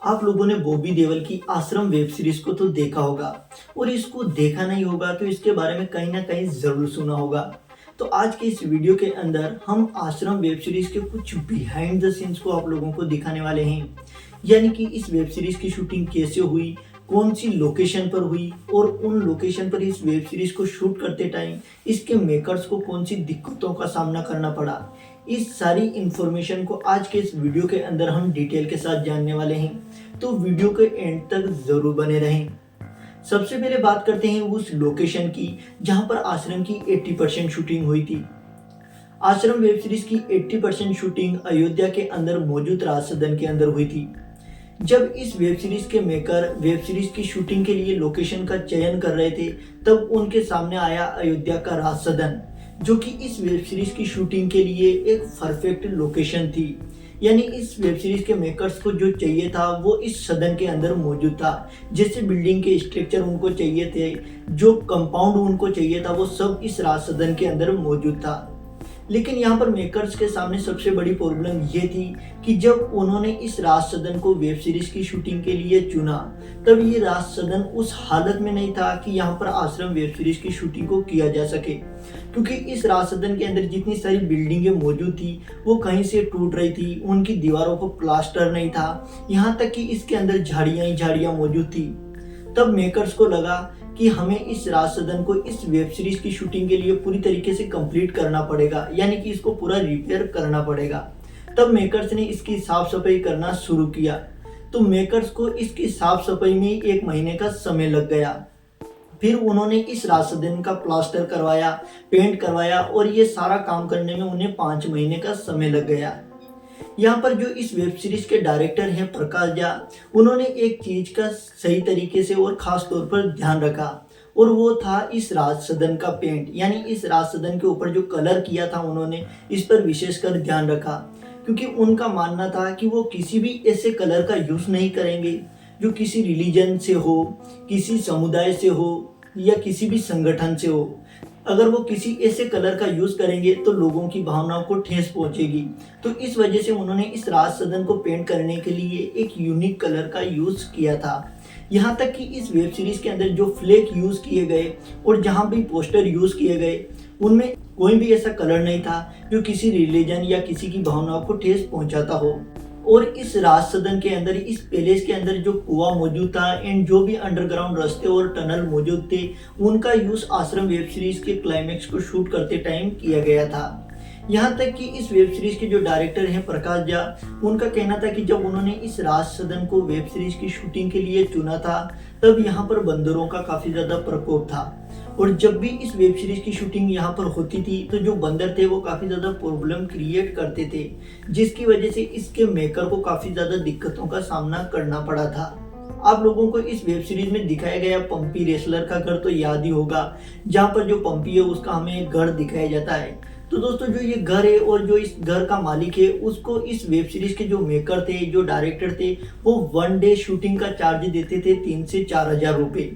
आप लोगों ने बॉबी देओल की आश्रम वेब सीरीज को तो देखा होगा और इसको देखा नहीं होगा तो इसके बारे में कहीं ना कहीं जरूर सुना होगा। तो आज के इस वीडियो के अंदर हम आश्रम वेब सीरीज के कुछ बिहाइंड द सीन्स को आप लोगों को दिखाने वाले हैं। यानी कि इस वेब सीरीज की शूटिंग कैसे हुई, कौन सी लोकेशन पर हुई और उन लोकेशन पर इस वेब सीरीज को शूट करते टाइम इसके मेकर्स को कौन सी दिक्कतों का सामना करना पड़ा। इस सारी इंफॉर्मेशन को आज के इस वीडियो के अंदर हम डिटेल के साथ जानने वाले हैं, तो वीडियो के एंड तक जरूर बने रहें। सबसे पहले बात करते हैं उस लोकेशन की जहां पर आश्रम की 80% शूटिंग हुई थी। आश्रम वेब सीरीज की 80% शूटिंग अयोध्या के अंदर मौजूद राज सदन के अंदर हुई थी। जब इस वेब सीरीज के मेकर वेब सीरीज की शूटिंग के लिए लोकेशन का चयन कर रहे थे, तब उनके सामने आया अयोध्या का राज सदन, जो कि इस वेब सीरीज की शूटिंग के लिए एक परफेक्ट लोकेशन थी। यानी इस वेब सीरीज के मेकर्स को जो चाहिए था वो इस सदन के अंदर मौजूद था। जैसे बिल्डिंग के स्ट्रक्चर उनको चाहिए थे, जो कंपाउंड उनको चाहिए था, वो सब इस राज सदन के अंदर मौजूद था। लेकिन यहाँ पर मेकर्स के सामने सबसे बड़ी प्रॉब्लम ये थी कि जब उन्होंने इस राज सदन को वेब सीरीज की शूटिंग के लिए चुना, तब ये राज सदन उस हालत में नहीं था कि यहाँ पर आश्रम वेब सीरीज की शूटिंग को किया जा सके। क्योंकि इस राज सदन के अंदर जितनी सारी बिल्डिंगें मौजूद थी वो कहीं से टूट रही थी, उनकी दीवारों को प्लास्टर नहीं था, यहाँ तक कि इसके अंदर झाड़ियां ही झाड़ियां मौजूद थी। तब मेकर्स को लगा कि हमें इस राज सदन को इस वेब सीरीज की शूटिंग के लिए पूरी तरीके से कंप्लीट करना पड़ेगा, यानी कि इसको पूरा रिपेयर करना पड़ेगा। तब मेकर्स ने इसकी साफ सफाई करना शुरू किया। तो मेकर्स को इसकी साफ सफाई में 1 महीने का समय लग गया। फिर उन्होंने इस राज सदन का प्लास्टर करवाया, पेंट करवाया और ये सारा काम करने में उन्हें 5 महीने का समय लग गया। यहाँ पर जो इस वेब सीरीज के डायरेक्टर हैं प्रकाश झा, उन्होंने एक चीज का सही तरीके से और खास तौर पर ध्यान रखा, और वो था इस राज सदन का पेंट। यानी इस राज सदन के ऊपर जो कलर किया था उन्होंने इस पर विशेषकर ध्यान रखा, क्योंकि उनका मानना था कि वो किसी भी ऐसे कलर का यूज नहीं करेंगे जो किसी रिलीजन से हो, किसी समुदाय से हो या किसी भी संगठन से हो। अगर वो किसी ऐसे कलर का यूज करेंगे तो लोगों की भावनाओं को ठेस पहुंचेगी। तो इस वजह से उन्होंने इस राज सदन को पेंट करने के लिए एक यूनिक कलर का यूज किया था। यहाँ तक कि इस वेब सीरीज के अंदर जो फ्लेक यूज किए गए और जहाँ भी पोस्टर यूज किए गए, उनमें कोई भी ऐसा कलर नहीं था जो किसी रिलीजन या किसी की भावनाओं को ठेस पहुंचाता हो। और इस राज सदन के अंदर, इस पैलेस के अंदर जो कुआं मौजूद था एंड जो भी अंडरग्राउंड रास्ते और टनल मौजूद थे, उनका यूज आश्रम वेब सीरीज के क्लाइमेक्स को शूट करते टाइम किया गया था। यहाँ तक कि इस वेब सीरीज के जो डायरेक्टर हैं प्रकाश झा, उनका कहना था कि जब उन्होंने इस राज सदन को वेब सीरीज की शूटिंग के लिए चुना था, तब यहाँ पर बंदरों का काफी ज्यादा प्रकोप था। और जब भी इस वेब सीरीज की शूटिंग यहाँ पर होती थी तो जो बंदर थे वो काफी ज्यादा प्रॉब्लम क्रिएट करते थे, जिसकी वजह से इसके मेकर को काफी ज्यादा दिक्कतों का सामना करना पड़ा था। आप लोगों को इस वेब सीरीज में दिखाया गया पंपी रेसलर का घर तो याद ही होगा, जहाँ पर जो पंपी है उसका हमें एक घर दिखाया जाता है। तो दोस्तों, जो ये घर है और जो इस घर का मालिक है, उसको इस वेब सीरीज के जो मेकर थे, जो डायरेक्टर थे, वो 1 डे शूटिंग का चार्ज देते थे 3 से 4 हजार रुपए।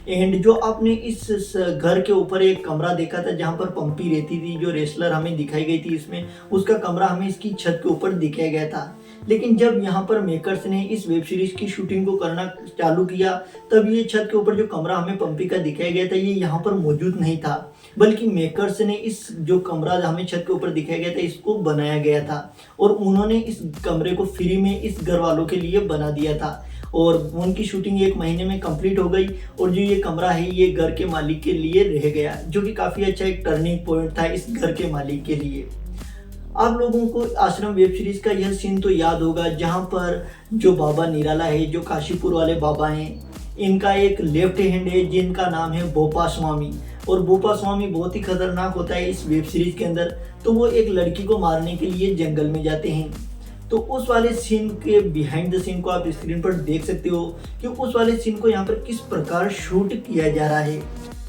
एंड जो आपने इस घर के ऊपर एक कमरा देखा था जहां पर पंपी रहती थी, जो रेसलर हमें दिखाई गई थी इसमें, उसका कमरा हमें इसकी छत के ऊपर दिखाया गया था। लेकिन जब यहाँ पर मेकर्स ने इस वेब सीरीज की शूटिंग को करना चालू किया, तब ये छत के ऊपर जो कमरा हमें पंपी का दिखाया गया था, ये यहाँ पर मौजूद नहीं था, बल्कि मेकर्स ने इस जो कमरा हमें छत के ऊपर दिखाया गया था, इसको बनाया गया था और उन्होंने इस कमरे को फ्री में इस घर वालों के लिए बना दिया था। और उनकी शूटिंग 1 महीने में कंप्लीट हो गई और जो ये कमरा है ये घर के मालिक के लिए रह गया, जो कि काफी अच्छा एक टर्निंग पॉइंट था इस घर के मालिक के लिए। आप लोगों को आश्रम वेब सीरीज का यह सीन तो याद होगा जहां पर जो बाबा निराला है, जो काशीपुर वाले बाबा हैं, इनका एक लेफ्ट हैंड है जिनका नाम है बोपा स्वामी। और बोपा स्वामी बहुत ही खतरनाक होता है इस वेब सीरीज के अंदर। तो वो एक लड़की को मारने के लिए जंगल में जाते हैं। तो उस वाले सीन के बिहाइंड द सीन को आप स्क्रीन पर देख सकते हो कि उस वाले सीन को यहाँ पर किस प्रकार शूट किया जा रहा है।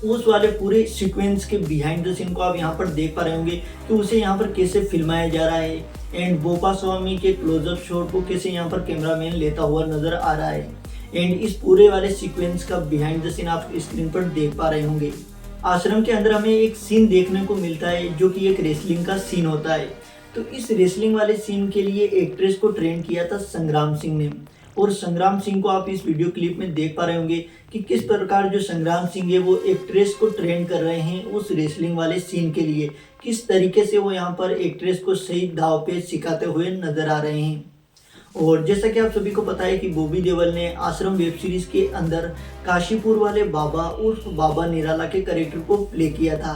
उस वाले पूरे सीक्वेंस के बिहाइंड द सीन को आप यहाँ पर देख पा रहे होंगे कि उसे यहाँ पर कैसे फिल्माया जा रहा है एंड बोपा स्वामी के क्लोजअप शॉट को कैसे यहाँ पर कैमरामैन लेता हुआ नजर आ रहा है। एंड इस पूरे वाले सीक्वेंस का बिहाइंड द सीन आप स्क्रीन पर देख पा रहे होंगे। आश्रम के अंदर हमें एक सीन देखने को मिलता है जो कि एक रेसलिंग का सीन होता है। तो इस रेसलिंग वाले सीन के लिए एक्ट्रेस को ट्रेन किया था संग्राम सिंह ने। और संग्राम सिंह को आप इस वीडियो क्लिप में देख पा रहे होंगे कि किस प्रकार जो संग्राम सिंह है वो एक्ट्रेस को ट्रेन कर रहे हैं उस रेसलिंग वाले सीन के लिए, किस तरीके से वो यहाँ पर एक्ट्रेस को सही दाव पे सिखाते हुए नजर आ रहे हैं। और जैसा कि आप सभी को पता है कि बॉबी देओल ने आश्रम वेब सीरीज के अंदर काशीपुर वाले बाबा उर्फ बाबा निराला के कैरेक्टर को प्ले किया था।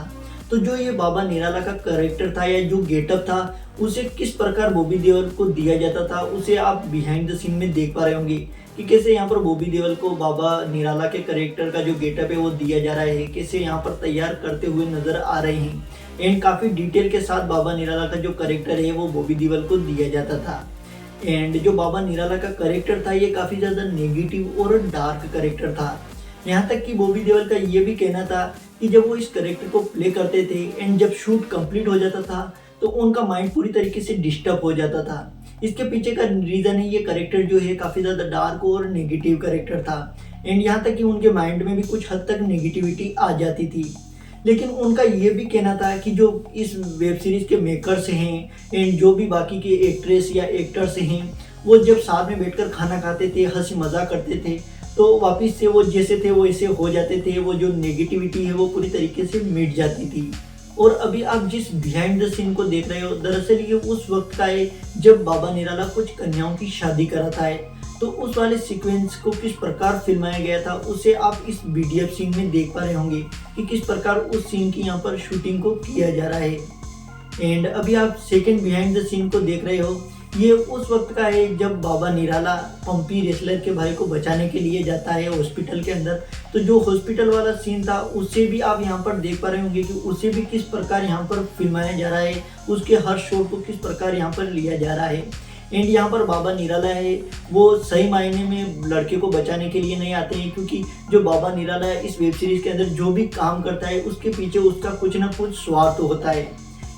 तो जो ये बाबा निराला का कैरेक्टर था या जो गेटअप था उसे किस प्रकार बॉबी देओल को दिया जाता था, उसे आप बिहाइंड द सीन में देख पा रहे होंगे कि कैसे यहाँ पर बॉबी देओल को बाबा निराला के कैरेक्टर का जो गेटअप है वो दिया जा रहा है, कैसे यहाँ पर तैयार करते हुए नजर आ रहे हैं। एंड काफ़ी डिटेल के साथ बाबा निराला का जो कैरेक्टर है वो बॉबी देओल को दिया जाता था। एंड जो बाबा निराला का कैरेक्टर था ये काफ़ी ज़्यादा नेगेटिव और डार्क कैरेक्टर था। यहाँ तक कि बॉबी देओल का ये भी कहना था कि जब वो इस कैरेक्टर को प्ले करते थे एंड जब शूट कंप्लीट हो जाता था तो उनका माइंड पूरी तरीके से डिस्टर्ब हो जाता था। इसके पीछे का रीज़न है ये कैरेक्टर जो है काफ़ी ज़्यादा डार्क और नेगेटिव कैरेक्टर था। एंड यहाँ तक कि उनके माइंड में भी कुछ हद तक नेगेटिविटी आ जाती थी। लेकिन उनका ये भी कहना था कि जो इस वेब सीरीज़ के मेकर्स हैं एंड जो भी बाकी के एक्ट्रेस या एक्टर्स हैं वो जब साथ में बैठकर खाना खाते थे, हंसी मजाक करते थे, तो वापस से वो जैसे थे वो ऐसे हो जाते थे। वो जो नेगेटिविटी है वो पूरी तरीके से मिट जाती थी। और अभी आप जिस बिहाइंड द सीन को देख रहे हो दरअसल ये उस वक्त का है जब बाबा निराला कुछ कन्याओं की शादी कराता है। तो उस वाले सीक्वेंस को किस प्रकार फिल्माया गया था उसे आप इस बीडीएफ सीन में देख पा रहे होंगे कि किस प्रकार उस सीन की यहाँ पर शूटिंग को किया जा रहा है। एंड अभी आप सेकंड बिहाइंड द सीन को देख रहे हो, ये उस वक्त का है जब बाबा निराला पंपी रेसलर के भाई को बचाने के लिए जाता है हॉस्पिटल के अंदर। तो जो हॉस्पिटल वाला सीन था उससे भी आप यहाँ पर देख पा रहे होंगे कि उसे भी किस प्रकार यहाँ पर फिल्माया जा रहा है, उसके हर शॉट को किस प्रकार यहाँ पर लिया जा रहा है। एंड यहाँ पर बाबा निराला है वो सही मायने में लड़के को बचाने के लिए नहीं आते हैं, क्योंकि जो बाबा निराला है इस वेब सीरीज के अंदर जो भी काम करता है उसके पीछे उसका कुछ ना कुछ स्वार्थ होता है।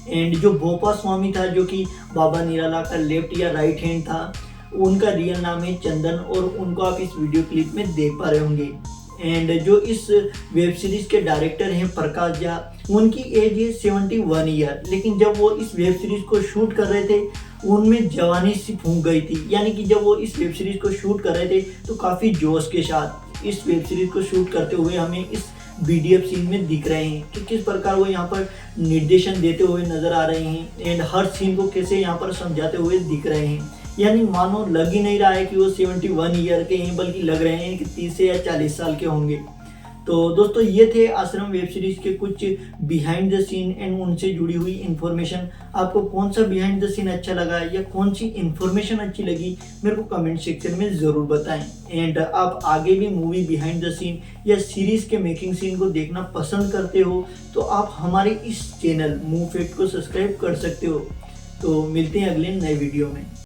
एंड जो भोपा स्वामी था जो कि बाबा निराला का लेफ्ट या राइट हैंड था, उनका रियल नाम है चंदन और उनको आप इस वीडियो क्लिप में देख पा रहे होंगे। एंड जो इस वेब सीरीज के डायरेक्टर हैं प्रकाश झा, उनकी एज है 71 ईयर। लेकिन जब वो इस वेब सीरीज को शूट कर रहे थे उनमें जवानी सी फूंक गई थी। यानी कि जब वो इस वेब सीरीज को शूट कर रहे थे तो काफ़ी जोश के साथ इस वेब सीरीज को शूट करते हुए हमें इस बीडीएफ सीन में दिख रहे हैं कि किस प्रकार वो यहाँ पर निर्देशन देते हुए नजर आ रहे हैं एंड हर सीन को कैसे यहाँ पर समझाते हुए दिख रहे हैं। यानी मानो लग ही नहीं रहा है कि वो 71 ईयर के हैं, बल्कि लग रहे हैं कि 30 या 40 साल के होंगे। तो दोस्तों ये थे आश्रम वेब सीरीज के कुछ बिहाइंड द सीन एंड उनसे जुड़ी हुई इन्फॉर्मेशन। आपको कौन सा बिहाइंड द सीन अच्छा लगा या कौन सी इन्फॉर्मेशन अच्छी लगी मेरे को कमेंट सेक्शन में ज़रूर बताएं। एंड आप आगे भी मूवी बिहाइंड द सीन या सीरीज़ के मेकिंग सीन को देखना पसंद करते हो तो आप हमारे इस चैनल मूव फैक्ट को सब्सक्राइब कर सकते हो। तो मिलते हैं अगले नए वीडियो में।